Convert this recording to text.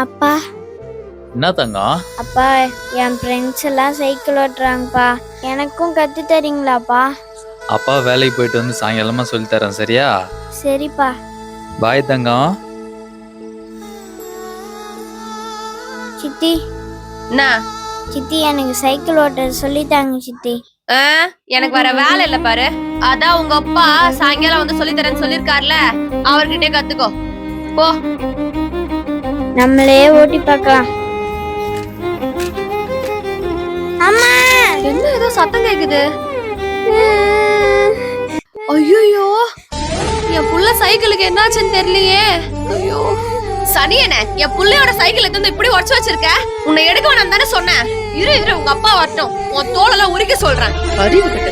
அப்பா என்ன தங்கம்? அப்பா என் ஃப்ரெண்ட்ஸ் எல்லாம் சைக்கிள் ஓட்டுறாங்கப்பா, எனக்கும் கத்து தரீங்களாப்பா? அப்பா வேலைக்கு போயிட்டு வந்து சாயங்காலமா சொல்லி தரேன், சரியா? சரிப்பா. பாய் தங்கம். சித்தி என்ன? சித்தி எனக்கு சைக்கிள் ஓட்ட சொல்லித்தாங்க சித்தி. எனக்கு வர வேலை இல்ல பாரு. அதான் உங்க அப்பா சாயங்காலம் வந்து சொல்லி தரேன்னு சொல்லிருக்காருல, அவர்கிட்டே கத்துக்கோ போ. நம்மளே ஓட்டி பார்க்கலாம். அம்மா என்ன ஏதோ சத்தம் கேக்குது? ஐயோ, என் புள்ள சைக்கிளுக்கு என்னாச்சுன்னு தெரியலையே. ஐயோ சனியனே, என் புள்ளையோட சைக்கிள் எடுத்து இப்படி உடச்சு வச்சிருக்க. உன்னை எடுக்க வேணாம் தானே சொன்னேன். இரு உங்க அப்பா வரட்டும், உன் தோலெல்லாம் உரிக்க சொல்றேன். அறிவு கிட்ட